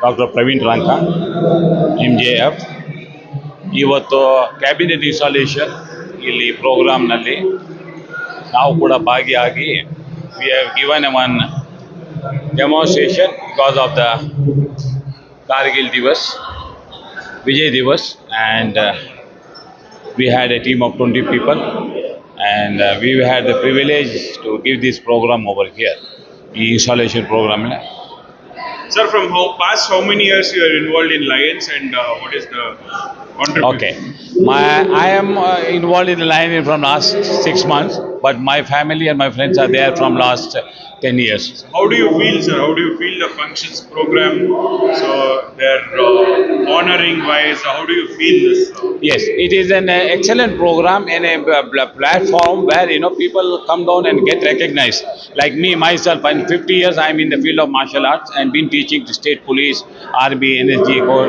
Doctor Praveen Ranka MJF. ಇವತ್ತು cabinet installation ಇಲ್ಲಿ ಪ್ರೋಗ್ರಾಮ್ನಲ್ಲಿ ನಾವು ಕೂಡ ಭಾಗಿಯಾಗಿ we have given one demonstration because of the Kargil Divas, Vijay Divas, and we had a team of 20 people, and we had the privilege to give this program over here, the installation program. Sir, from how many years you are involved in Lions, and what is the contribution? Okay, I am involved in the line from last 6 months, but my family and my friends are there from last 10 years. How do you feel, sir? How do you feel the functions program? So they're honoring wise. How do you feel this? Yes, it is an excellent program and a platform where people come down and get recognized. Like me myself, in 50 years I am in the field of martial arts and been teaching to state police, army, NSG,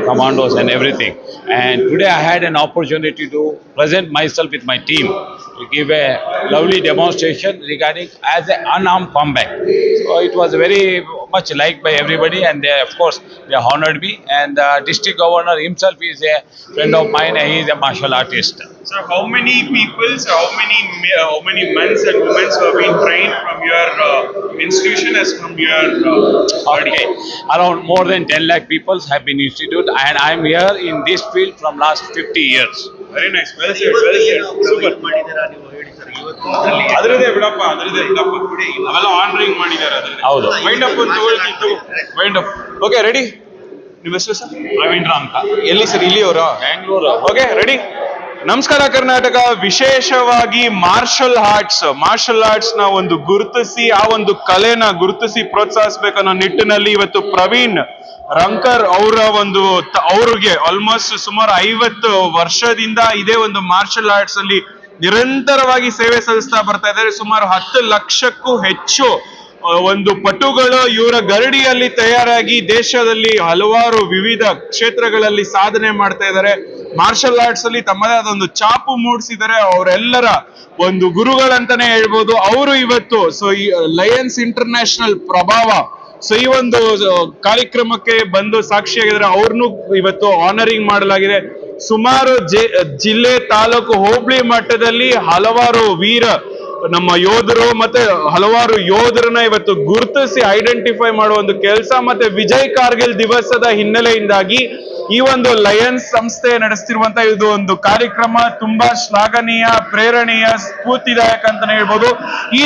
commandos and everything. And today I had an opportunity to present myself with my team to give a lovely demonstration regarding as an unarmed combat. So it was very much liked by everybody, and they, of course, they honored me. And the district governor himself is a friend of mine, and he is a martial artist. Sir, how many people, how many men and women who have been trained from your institution as from your body? Okay, around more than 10 lakh people have been instituted, and I am here in this field from last 50 years. Very nice. Well said. Well said. Super. ಅದರದೇ ಬಿಡಪ್ಪ ಅವೆಲ್ಲ honouring ಮಾಡಿದ್ದಾರೆ ಹೌದು. Wind up ಅಂತ wind up. Okay ready. ನಿಮ್ಮ ಹೆಸರು sir? Praveen Ranka. ಎಲ್ಲಿ sir? ಇಲ್ಲಿಯವರ? ಬ್ಯಾಂಗ್ಳೂರು. Okay ready. ನಮಸ್ಕಾರ ಕರ್ನಾಟಕ. ವಿಶೇಷವಾಗಿ ಮಾರ್ಷಲ್ ಆರ್ಟ್ಸ್ ನ ಒಂದು ಗುರುತಿಸಿ, ಆ ಒಂದು ಕಲೆನ ಗುರುತಿಸಿ ಪ್ರೋತ್ಸಾಹಿಸಬೇಕನ್ನೋ ನಿಟ್ಟಿನಲ್ಲಿ ಇವತ್ತು ಪ್ರವೀಣ್ ರಂಕರ್ ಅವರ ಅವ್ರಿಗೆ ಆಲ್ಮೋಸ್ಟ್ ಸುಮಾರು 50 ವರ್ಷದಿಂದ ಇದೇ ಒಂದು ಮಾರ್ಷಲ್ ಆರ್ಟ್ಸ್ ಅಲ್ಲಿ ನಿರಂತರವಾಗಿ ಸೇವೆ ಸಲ್ಲಿಸ್ತಾ ಬರ್ತಾ ಇದ್ದಾರೆ. ಸುಮಾರು 10 ಲಕ್ಷಕ್ಕೂ ಹೆಚ್ಚು ಒಂದು ಪಟುಗಳು ಇವರ ಗರಡಿಯಲ್ಲಿ ತಯಾರಾಗಿ ದೇಶದಲ್ಲಿ ಹಲವಾರು ವಿವಿಧ ಕ್ಷೇತ್ರಗಳಲ್ಲಿ ಸಾಧನೆ ಮಾಡ್ತಾ ಇದ್ದಾರೆ. ಮಾರ್ಷಲ್ ಆರ್ಟ್ಸ್ ಅಲ್ಲಿ ತಮ್ಮದೇ ಆದ ಒಂದು ಛಾಪು ಮೂಡಿಸಿದ್ದಾರೆ. ಅವರೆಲ್ಲರ ಒಂದು ಗುರುಗಳಂತಾನೆ ಹೇಳ್ಬೋದು. ಅವರು ಇವತ್ತು ಈ ಲಯನ್ಸ್ ಇಂಟರ್ನ್ಯಾಷನಲ್ ಪ್ರಭಾವ ಈ ಒಂದು ಕಾರ್ಯಕ್ರಮಕ್ಕೆ ಬಂದು ಸಾಕ್ಷಿಯಾಗಿದ್ದಾರೆ. ಅವ್ರನ್ನು ಇವತ್ತು ಆನರಿಂಗ್ ಮಾಡಲಾಗಿದೆ. ಸುಮಾರು ಜಿಲ್ಲೆ, ತಾಲೂಕು, ಹೋಬಳಿ ಮಟ್ಟದಲ್ಲಿ ಹಲವಾರು ನಮ್ಮ ಯೋಧರು ಮತ್ತೆ ಹಲವಾರು ಯೋಧರನ್ನ ಇವತ್ತು ಗುರುತಿಸಿ ಐಡೆಂಟಿಫೈ ಮಾಡುವ ಒಂದು ಕೆಲಸ, ಮತ್ತೆ ವಿಜಯ್ ಕಾರ್ಗಿಲ್ ದಿವಸದ ಹಿನ್ನೆಲೆಯಿಂದಾಗಿ ಈ ಒಂದು ಲಯನ್ಸ್ ಸಂಸ್ಥೆ ನಡೆಸ್ತಿರುವಂತ ಇದು ಒಂದು ಕಾರ್ಯಕ್ರಮ ತುಂಬಾ ಶ್ಲಾಘನೀಯ, ಪ್ರೇರಣೀಯ, ಸ್ಫೂರ್ತಿದಾಯಕ ಅಂತಾನೆ ಹೇಳ್ಬೋದು. ಈ